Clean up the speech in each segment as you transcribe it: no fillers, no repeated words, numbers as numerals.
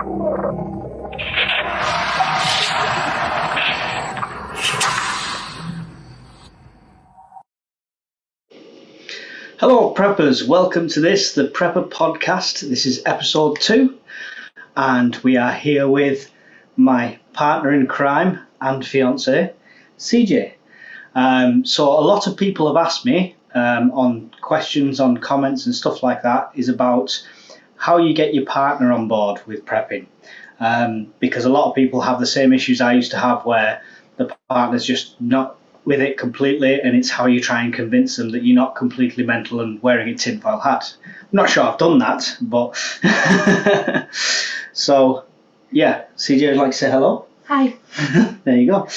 Hello preppers, welcome to the Prepper Podcast. This is episode 2 and we are here with my partner in crime and fiance, CeeJay. So a lot of people have asked me on questions, on comments and stuff like that is about how you get your partner on board with prepping. Because a lot of people have the same issues I used to have where the partner's just not with it completely, and it's how you try and convince them that you're not completely mental and wearing a tinfoil hat. I'm not sure I've done that, but so yeah, CeeJay would like to say hello. Hi. There you go.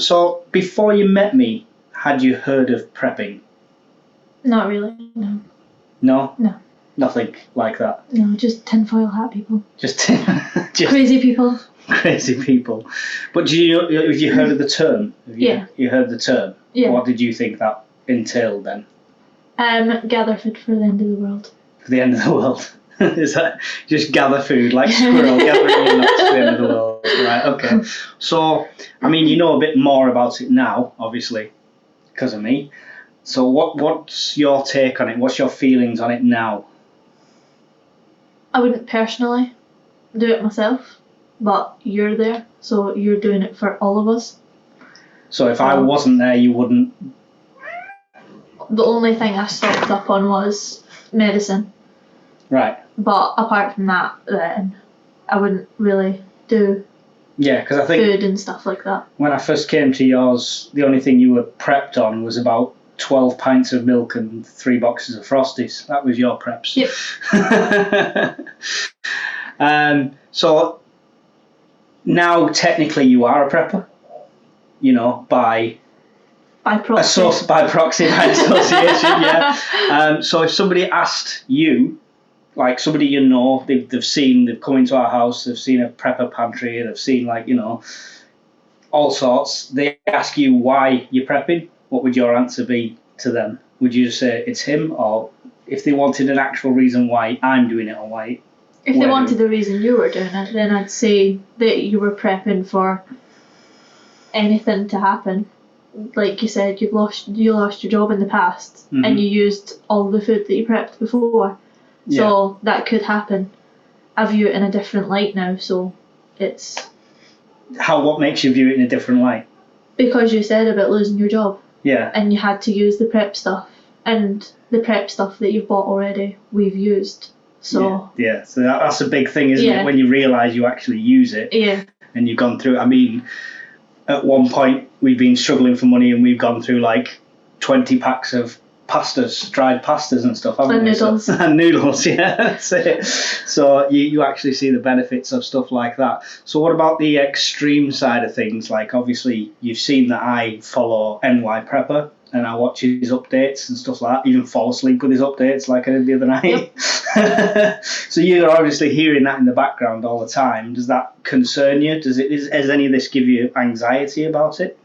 So before you met me, had you heard of prepping? Not really, no. No? No. Nothing like that? No, just tinfoil hat people. Just Crazy people. Crazy people. But have you heard of the term? You heard the term? Yeah. What did you think that entailed then? Gather food for the end of the world. For the end of the world? Is that just gather food like squirrel gathering your nuts for the end of the world? Right, okay. So, I mean, you know a bit more about it now, obviously, because of me. So what's your take on it? What's your feelings on it now? I wouldn't personally do it myself, but you're there, so you're doing it for all of us. So if I wasn't there, you wouldn't? The only thing I stocked up on was medicine. Right. But apart from that, then I wouldn't really do because I think food and stuff like that. When I first came to yours, the only thing you were prepped on was about 12 pints of milk and 3 boxes of Frosties. That was your preps. Yep. So now technically you are a prepper, you know, by proxy. By proxy, by association, yeah. So if somebody asked you, like somebody you know, they've come into our house, they've seen a prepper pantry, they've seen all sorts, they ask you why you're prepping, what would your answer be to them? Would you just say it's him, or if they wanted an actual reason why I'm doing it, or why? If they wanted the reason you were doing it, then I'd say that you were prepping for anything to happen. Like you said, you lost your job in the past, and you used all the food that you prepped before. So that could happen. I view it in a different light now, so it's... What makes you view it in a different light? Because you said about losing your job. Yeah. And you had to use the prep stuff. And the prep stuff that you've bought already, we've used. So yeah. So that's a big thing, isn't it? When you realise you actually use it. Yeah. And you've gone through it. I mean, at one point we've been struggling for money and we've gone through like 20 packs of pastas, dried pastas and stuff, haven't we? Noodles. And noodles, yeah, that's it. So you actually see the benefits of stuff like that. So what about the extreme side of things? Like obviously you've seen that I follow NY Prepper and I watch his updates and stuff like that, even fall asleep with his updates like I did the other night. Yep. So you're obviously hearing that in the background all the time. Does that concern you? Does any of this give you anxiety about it?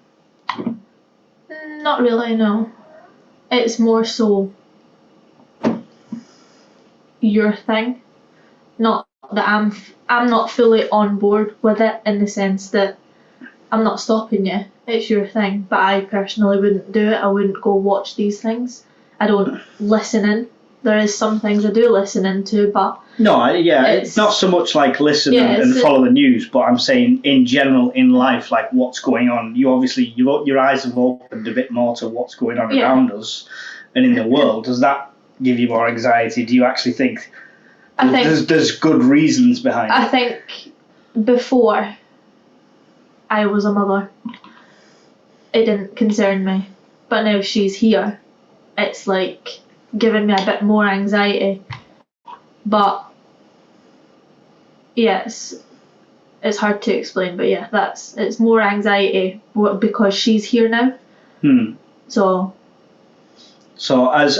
Not really, no. It's more so your thing, not that I'm not fully on board with it in the sense that I'm not stopping you. It's your thing, but I personally wouldn't do it. I wouldn't go watch these things. I don't listen in. There is some things I do listen into, but it's not so much like listen and follow the news, but I'm saying in general in life, like what's going on. You obviously your eyes have opened a bit more to what's going on around us and in the world. Does that give you more anxiety? Do you actually think there's good reasons behind it? I think before I was a mother, it didn't concern me, but now she's here, it's like giving me a bit more anxiety. But yes, it's hard to explain, but yeah, it's more anxiety because she's here now. So as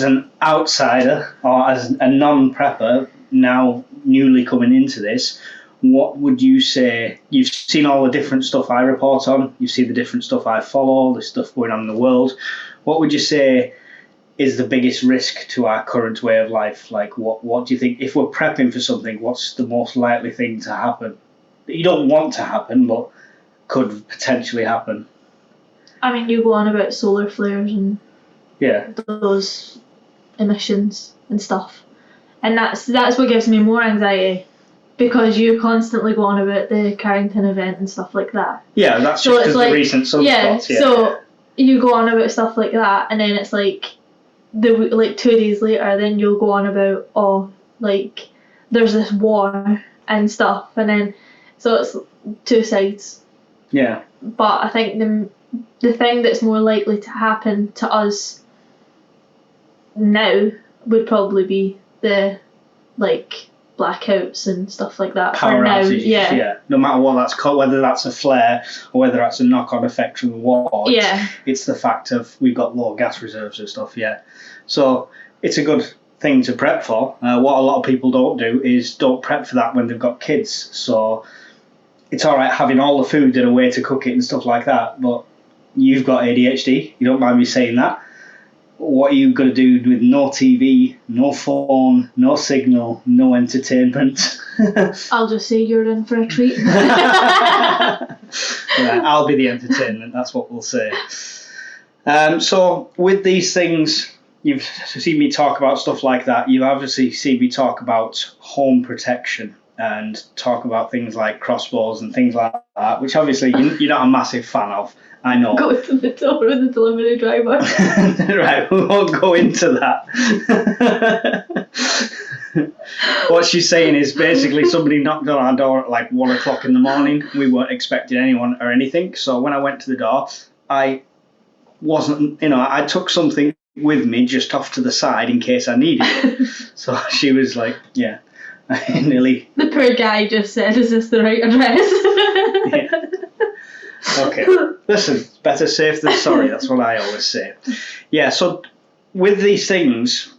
an outsider or as a non-prepper now newly coming into this, what would you say? You've seen all the different stuff I report on, you've seen the different stuff I follow, the stuff going on in the world. What would you say is the biggest risk to our current way of life? Like, what do you think, if we're prepping for something, what's the most likely thing to happen that you don't want to happen but could potentially happen? I mean, you go on about solar flares and those emissions and stuff, and that's what gives me more anxiety, because you constantly go on about the Carrington event and stuff like that. Yeah, that's just because the recent sunspots. Yeah, so you go on about stuff like that, and then it's like 2 days later, then you'll go on about there's this war and stuff, and then so it's two sides. Yeah. But I think the thing that's more likely to happen to us now would probably be the blackouts and stuff like that. Power outages, yeah. No matter what that's called, whether that's a flare or whether that's a knock-on effect from the war. It's the fact of we've got low gas reserves and stuff, So it's a good thing to prep for. What a lot of people don't do is don't prep for that when they've got kids. So it's all right having all the food and a way to cook it and stuff like that, but you've got ADHD. You don't mind me saying that. What are you going to do with no TV, no phone, no signal, no entertainment? I'll just say you're in for a treat. I'll be the entertainment, that's what we'll say. So with these things, you've seen me talk about stuff like that. You've obviously seen me talk about home protection and talk about things like crossbows and things like that, which obviously you're not a massive fan of. I know. Go to the door of the delivery driver. Right, we won't go into that. What she's saying is basically somebody knocked on our door at 1 o'clock in the morning. We weren't expecting anyone or anything. So when I went to the door, I wasn't, I took something with me just off to the side in case I needed it. So she was like, yeah, nearly. The poor guy just said, is this the right address? Yeah. Okay, listen, better safe than sorry, that's what I always say. Yeah, so with these things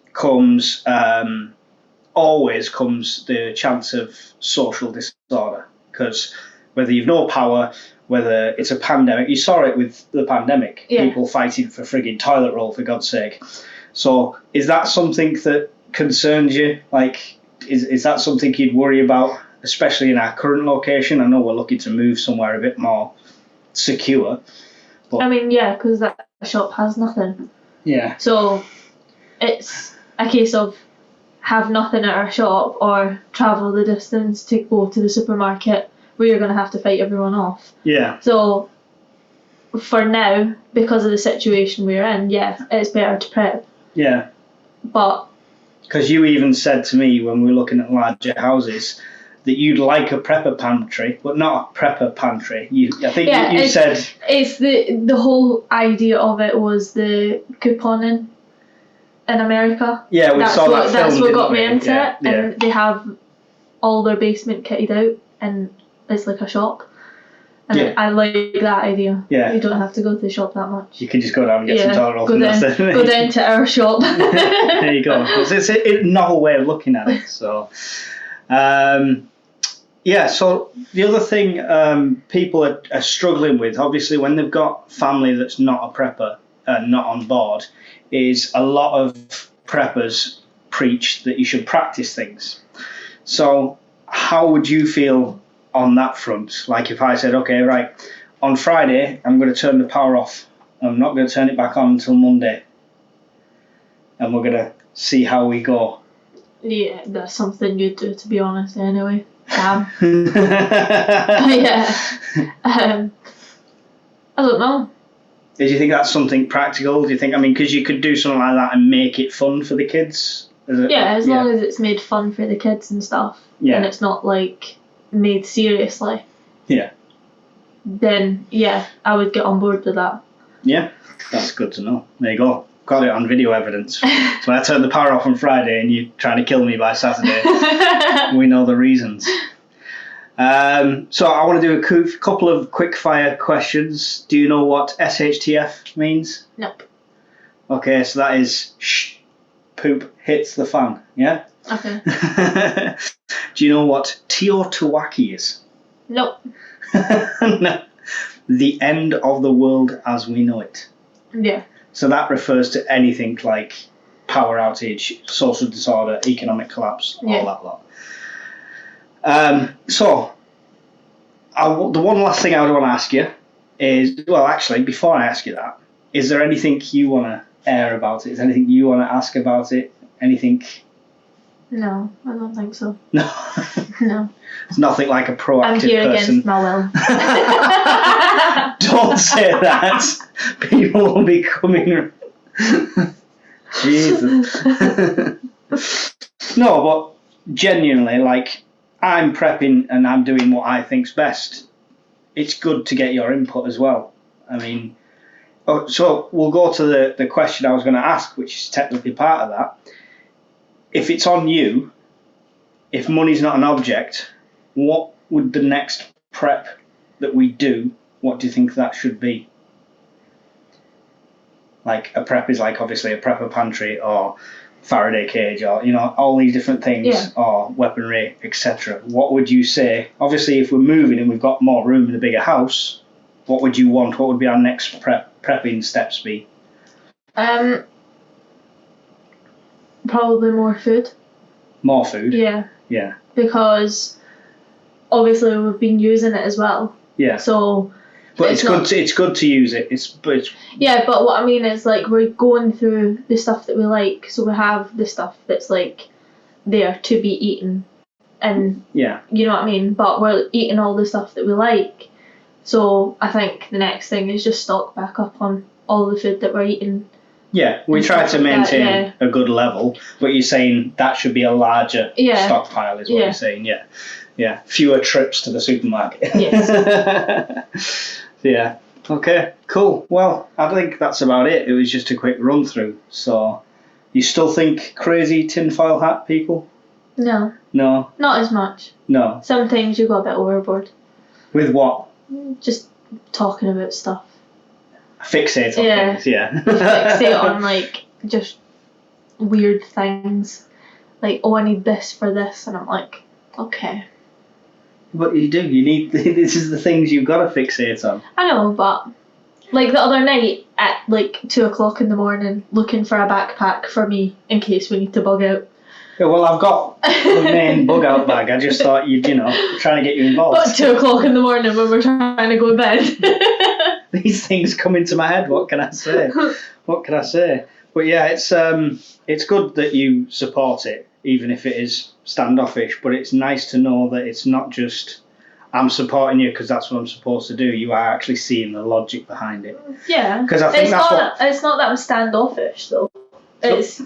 always comes the chance of social disorder, because whether you've no power, whether it's a pandemic, you saw it with the pandemic, people fighting for frigging toilet roll, for God's sake. So is that something that concerns you? Is that something you'd worry about, especially in our current location? I know we're looking to move somewhere a bit more secure. But I mean, because that shop has nothing. Yeah. So it's a case of have nothing at our shop or travel the distance to go to the supermarket where you're going to have to fight everyone off. Yeah. So for now, because of the situation we're in, it's better to prep. Yeah. But because you even said to me when we were looking at larger houses that you'd like a prepper pantry, but not a prepper pantry. I think you said it's the whole idea of it was the couponing in America. Yeah, we saw that film. That's what got me into it. And they have all their basement kitted out, and it's like a shop. And I like that idea. Yeah. You don't have to go to the shop that much. You can just go down and get some toilet roll. Go down to our shop. There you go. It's a novel way of looking at it. So. So the other thing people are struggling with, obviously, when they've got family that's not a prepper and not on board, is a lot of preppers preach that you should practice things. So how would you feel on that front? Like if I said, okay, right, on Friday, I'm going to turn the power off. I'm not going to turn it back on until Monday. And we're going to see how we go. Yeah, that's something you'd do, to be honest, anyway. I don't know. Do you think that's something practical? Do you think, because you could do something like that and make it fun for the kids? As long as it's made fun for the kids and stuff. Yeah. And it's not made seriously. Yeah. Then I would get on board with that. Yeah, that's good to know. There you go. Got it on video evidence. So when I turned the power off on Friday and you're trying to kill me by Saturday, we know the reasons. So I want to do a couple of quick fire questions. Do you know what SHTF means? Nope. Okay, so that is poop hits the fan, yeah? Okay. Do you know what Teotihuacan is? Nope. No. The end of the world as we know it. Yeah. So that refers to anything like power outage, social disorder, economic collapse, all that lot. So, the one last thing I would want to ask you is, well, actually, before I ask you that, is there anything you want to air about it? Is there anything you want to ask about it? Anything? No, I don't think so. No. No. It's nothing like a proactive I'm here person. against my will. Don't say that. People will be coming. Jesus. No, but genuinely, like, I'm prepping and I'm doing what I think's best. It's good to get your input as well. I mean, so we'll go to the question I was going to ask, which is technically part of that. If it's on you, if money's not an object, what would the next prep that we do, what do you think that should be? Like, a prep is like obviously a prepper pantry or Faraday cage or, all these different things, or weaponry, etc. What would you say? Obviously, if we're moving and we've got more room in a bigger house, what would you want? What would be our next prepping steps be? Probably more food. More food? Yeah. Yeah. Because obviously we've been using it as well. Yeah. So. But it's good to use it. Yeah, but what I mean is, like, we're going through the stuff that we like, so we have the stuff that's like there to be eaten, and you know what I mean. But we're eating all the stuff that we like, so I think the next thing is just stock back up on all the food that we're eating. Yeah, we try to maintain a good level, but you're saying that should be a larger stockpile, is what you're saying. Yeah, fewer trips to the supermarket. Yes. Yeah. Okay, cool. Well, I think that's about it. It was just a quick run through. So, you still think crazy tinfoil hat people? No. No? Not as much. No? Sometimes you go a bit overboard. With what? Just talking about stuff. Fixate on things, Fixate on, like, just weird things. Like, oh, I need this for this. And I'm like, okay. But you do. You need. This is the things you've got to fixate on. I know, but like the other night at like 2:00 in the morning, looking for a backpack for me in case we need to bug out. Yeah, well, I've got the main bug out bag. I just thought you'd, trying to get you involved. But 2:00 in the morning when we're trying to go to bed. These things come into my head. What can I say? But yeah, it's good that you support it, even if it is standoffish, but it's nice to know that it's not just I'm supporting you because that's what I'm supposed to do. You are actually seeing the logic behind it. Yeah, because I think it's not that I'm standoffish though. It's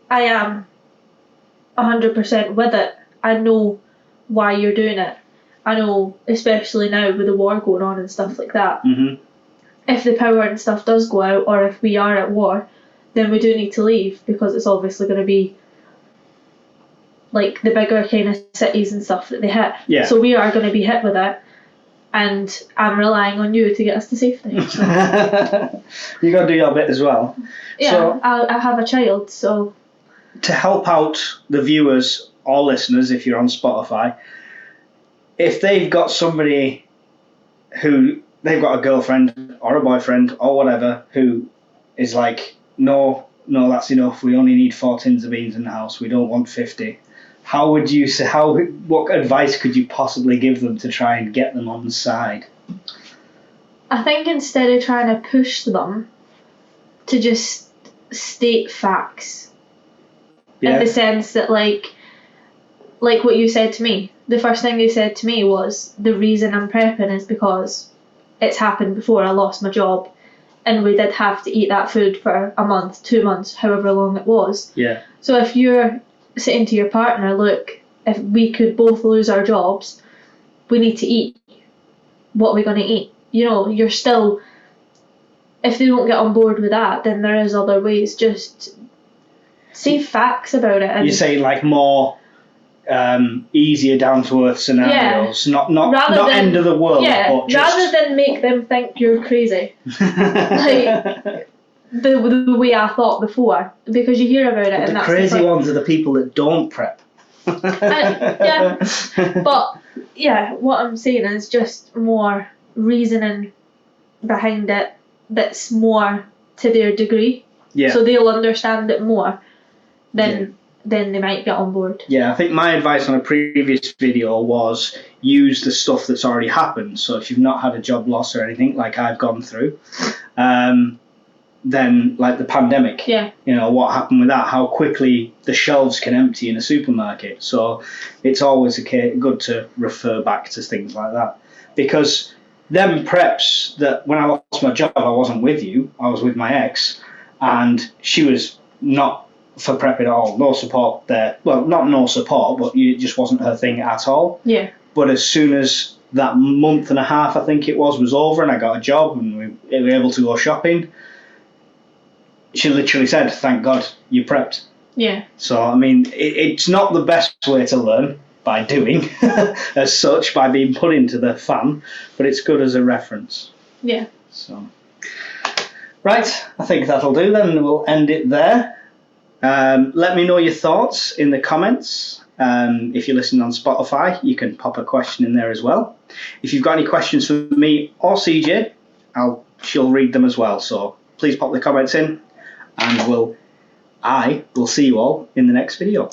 I am 100% with it. I know why you're doing it. I know, especially now with the war going on and stuff like that. Mm-hmm. If the power and stuff does go out, or if we are at war, then we do need to leave because it's obviously going to be like the bigger kind of cities and stuff that they hit. Yeah. So we are going to be hit with it, and I'm relying on you to get us to safety. So. You got to do your bit as well. Yeah, so, I have a child, so. To help out the viewers or listeners, if you're on Spotify, if they've got somebody who they've got a girlfriend or a boyfriend or whatever who is like, no, that's enough. We only need 4 tins of beans in the house. We don't want 50. How would you say? What advice could you possibly give them to try and get them on side? I think instead of trying to push them, to just state facts. Yeah. In the sense that, like what you said to me. The first thing you said to me was, the reason I'm prepping is because it's happened before. I lost my job, and we did have to eat that food for a month, 2 months, however long it was. Yeah. So if you're saying to your partner, look, if we could both lose our jobs, we need to eat. What are we going to eat? You're still, if they don't get on board with that, then there is other ways. Just say facts about it. And you say like more easier down to earth scenarios, not than, end of the world. Yeah, but just... rather than make them think you're crazy. Like the way I thought before, because you hear about it. But and the that's crazy ones are the people that don't prep. Yeah, but yeah, what I'm saying is just more reasoning behind it that's more to their degree. Yeah. So they'll understand it more. Then they might get on board. Yeah, I think my advice on a previous video was use the stuff that's already happened. So if you've not had a job loss or anything like I've gone through, then like the pandemic, what happened with that, how quickly the shelves can empty in a supermarket. So it's always good to refer back to things like that. Because them preps that when I lost my job, I wasn't with you, I was with my ex, and she was not for prepping at all. No support there. Well, not no support, but it just wasn't her thing at all. Yeah. But as soon as that month and a half, I think it was over and I got a job and we were able to go shopping, she literally said, thank God you prepped. Yeah. So, I mean, it's not the best way to learn by doing as such, by being put into the fan, but it's good as a reference. Yeah. So, right, I think that'll do then. We'll end it there. Let me know your thoughts in the comments. If you're listening on Spotify, you can pop a question in there as well. If you've got any questions for me or CeeJay, she'll read them as well. So please pop the comments in, and I will see you all in the next video.